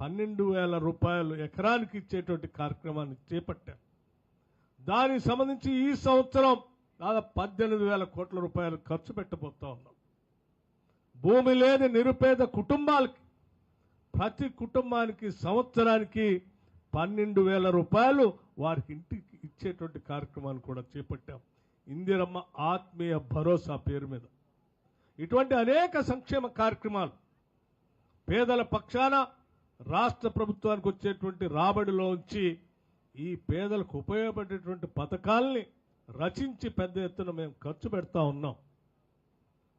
12,000 రూపాయలు ఎకరానికి ఇచ్చేటువంటి కార్యక్రమాన్ని చేపట్టాం. దానికి సంబంధించి ఈ సంవత్సరం దాదాపు 18,000 కోట్ల రూపాయలు ఖర్చు పెట్టబోతా ఉన్నాం. భూమి లేని నిరుపేద కుటుంబాలకి ప్రతి కుటుంబానికి సంవత్సరానికి 12,000 రూపాయలు వారికి ఇంటికి ఇచ్చేటువంటి కార్యక్రమాన్ని కూడా చేపట్టాం. ఇందిరమ్మ ఆత్మీయ భరోసా పేరు మీద ఇటువంటి అనేక సంక్షేమ కార్యక్రమాలు పేదల పక్షాన రాష్ట్ర ప్రభుత్వానికి వచ్చేటువంటి రాబడిలోంచి ఈ పేదలకు ఉపయోగపడేటువంటి పథకాల్ని రచించి పెద్ద ఎత్తున మేము ఖర్చు పెడతా ఉన్నాం.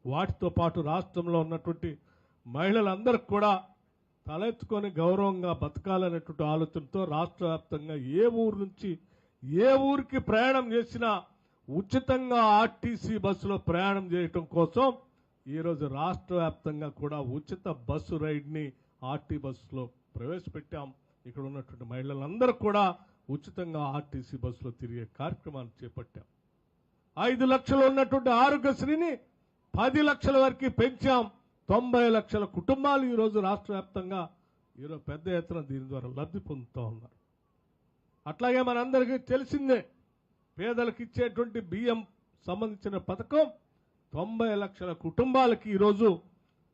వాటితో పాటు రాష్ట్రంలో ఉన్నటువంటి మహిళలందరికీ కూడా తలెత్తుకొని గౌరవంగా బతకాలనేటువంటి ఆలోచనతో రాష్ట్ర వ్యాప్తంగా ఏ ఊరు నుంచి ఏ ఊరికి ప్రయాణం చేసినా ఉచితంగా ఆర్టీసీ బస్సులో ప్రయాణం చేయటం కోసం ఈరోజు రాష్ట్ర వ్యాప్తంగా కూడా ఉచిత బస్సు రైడ్ని ఆర్టీ బస్సులో ప్రవేశపెట్టాం. ఇక్కడ ఉన్నటువంటి మహిళలందరూ కూడా ఉచితంగా ఆర్టీసీ బస్సులో తిరిగే కార్యక్రమాన్ని చేపట్టాం. 5 లక్షలు ఉన్నటువంటి ఆరోగ్యశ్రీని 10 లక్షల వరకు పెంచాం. 90 లక్షల కుటుంబాలు ఈరోజు రాష్ట్ర వ్యాప్తంగా ఈరోజు పెద్ద ఎత్తున దీని ద్వారా లబ్ధి పొందుతూ ఉన్నారు. అట్లాగే మనందరికీ తెలిసిందే పేదలకు ఇచ్చేటువంటి బియ్యం సంబంధించిన పథకం 90 లక్షల కుటుంబాలకి ఈరోజు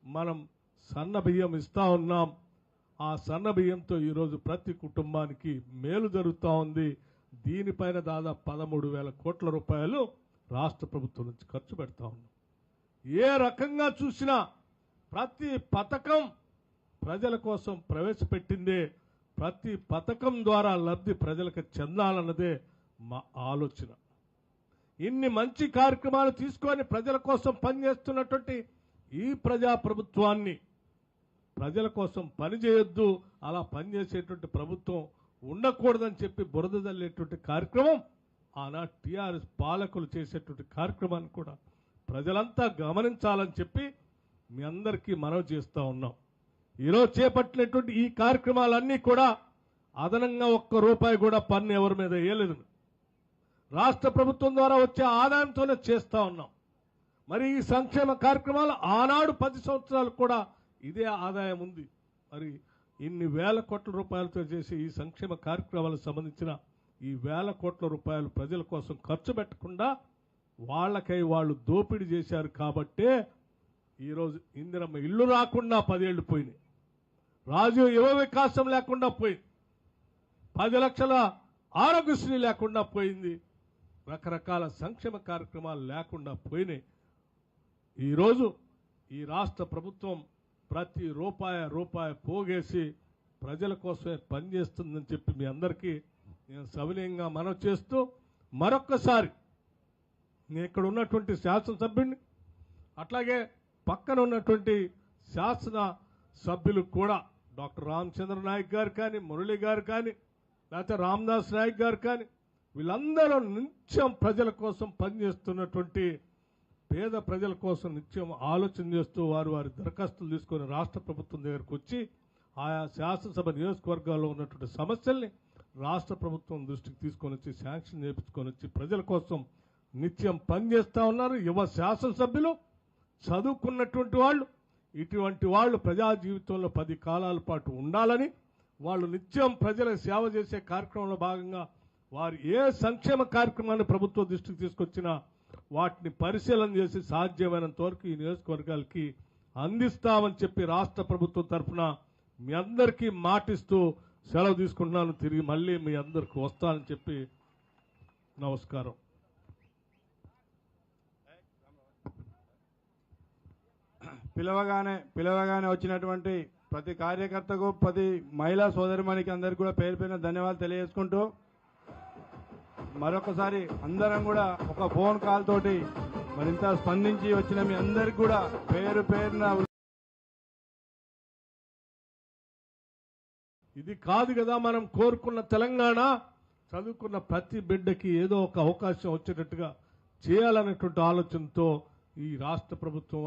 మనం సన్న బియ్యం ఇస్తా ఉన్నాం. ఆ సన్న బియ్యంతో ఈరోజు ప్రతి కుటుంబానికి మేలు జరుగుతూ ఉంది. దీనిపైన దాదాపు 13,000 కోట్ల రూపాయలు రాష్ట్ర ప్రభుత్వం నుంచి ఖర్చు పెడతా ఉన్నాం. ఏ రకంగా చూసినా ప్రతి పథకం ప్రజల కోసం ప్రవేశపెట్టిందే, ప్రతి పథకం ద్వారా లబ్ధి ప్రజలకు చెందాలన్నదే మా ఆలోచన. ఇన్ని మంచి కార్యక్రమాలు తీసుకొని ప్రజల కోసం పనిచేస్తున్నటువంటి ఈ ప్రజాప్రభుత్వాన్ని ప్రజల కోసం పనిచేయొద్దు, అలా పనిచేసేటువంటి ప్రభుత్వం ఉండకూడదని చెప్పి బురద జల్లేటువంటి కార్యక్రమం ఆనాడు టీఆర్ఎస్ పాలకులు చేసేటువంటి కార్యక్రమాన్ని కూడా ప్రజలంతా గమనించాలని చెప్పి మీ అందరికీ మనవి చేస్తూ ఉన్నాం. ఈరోజు చేపట్టినటువంటి ఈ కార్యక్రమాలన్నీ కూడా అదనంగా ₹1 కూడా పన్ను ఎవరి మీద వేయలేదు. రాష్ట్ర ప్రభుత్వం ద్వారా వచ్చే ఆదాయంతోనే చేస్తా ఉన్నాం. మరి ఈ సంక్షేమ కార్యక్రమాలు ఆనాడు 10 సంవత్సరాలు కూడా ఇదే ఆదాయం ఉంది. మరి ఇన్ని వేల కోట్ల రూపాయలతో చేసే ఈ సంక్షేమ కార్యక్రమాలకు సంబంధించిన ఈ వేల కోట్ల రూపాయలు ప్రజల కోసం ఖర్చు పెట్టకుండా వాళ్ళకై వాళ్ళు దోపిడీ చేశారు కాబట్టే ఈరోజు ఇందిరమ్మ ఇల్లు రాకుండా 10 ఏళ్లు పోయినాయి. రాజీవ్ యువ వికాసం లేకుండా పోయింది. 10 లక్షల ఆరోగ్యశ్రీ లేకుండా పోయింది. రకరకాల సంక్షేమ కార్యక్రమాలు లేకుండా పోయినాయి. ఈరోజు ఈ రాష్ట్ర ప్రభుత్వం ప్రతి రూపాయి పోగేసి ప్రజల కోసమే పనిచేస్తుందని చెప్పి మీ అందరికీ నేను సవినయంగా మనవి చేస్తూ మరొక్కసారి నేను ఇక్కడ ఉన్నటువంటి శాసనసభ్యుడిని అట్లాగే పక్కన ఉన్నటువంటి శాసన సభ్యులు కూడా డాక్టర్ రామచంద్ర నాయక్ గారు కానీ, మురళి గారు కానీ, లేకపోతే రామదాస్ నాయక్ గారు కానీ, వీళ్ళందరూ నిత్యం ప్రజల కోసం పనిచేస్తున్నటువంటి పేద ప్రజల కోసం నిత్యం ఆలోచన చేస్తూ వారి దరఖాస్తులు తీసుకొని రాష్ట్ర ప్రభుత్వం దగ్గరకు వచ్చి ఆయా శాసనసభ నియోజకవర్గాల్లో ఉన్నటువంటి సమస్యల్ని రాష్ట్ర ప్రభుత్వం దృష్టికి తీసుకొని వచ్చి శాంక్షన్ చేయించుకొని వచ్చి ప్రజల కోసం నిత్యం పనిచేస్తూ ఉన్నారు. యువ శాసనసభ్యులు చదువుకున్నటువంటి వాళ్ళు, ఇటువంటి వాళ్ళు ప్రజా జీవితంలో 10 కాలాల పాటు ఉండాలని, వాళ్ళు నిత్యం ప్రజలకు సేవ చేసే కార్యక్రమంలో భాగంగా వారు ఏ సంక్షేమ కార్యక్రమాన్ని ప్రభుత్వ దృష్టికి తీసుకొచ్చినా వాటిని పరిశీలన చేసి సాధ్యమైనంత వరకు ఈ నియోజకవర్గాలకి అందిస్తామని చెప్పి రాష్ట్ర ప్రభుత్వం తరఫున మీ అందరికీ మాటిస్తూ సెలవు తీసుకుంటున్నాను. తిరిగి మళ్ళీ మీ అందరికి వస్తానని చెప్పి నమస్కారం. పిలవగానే వచ్చినటువంటి ప్రతి కార్యకర్తకు, ప్రతి మహిళా సోదరిమణికి అందరికీ కూడా పేరు పేరున ధన్యవాదాలు తెలియజేసుకుంటూ మరొకసారి అందరం కూడా ఒక ఫోన్ కాల్ తోటి మరింత స్పందించి వచ్చిన మీ అందరికి కూడా పేరు పేరున ఇది కాదు కదా మనం కోరుకున్న తెలంగాణ. చదువుకున్న ప్రతి బిడ్డకి ఏదో ఒక అవకాశం వచ్చేటట్టుగా చేయాలనేటువంటి ఆలోచనతో ఈ రాష్ట్ర ప్రభుత్వం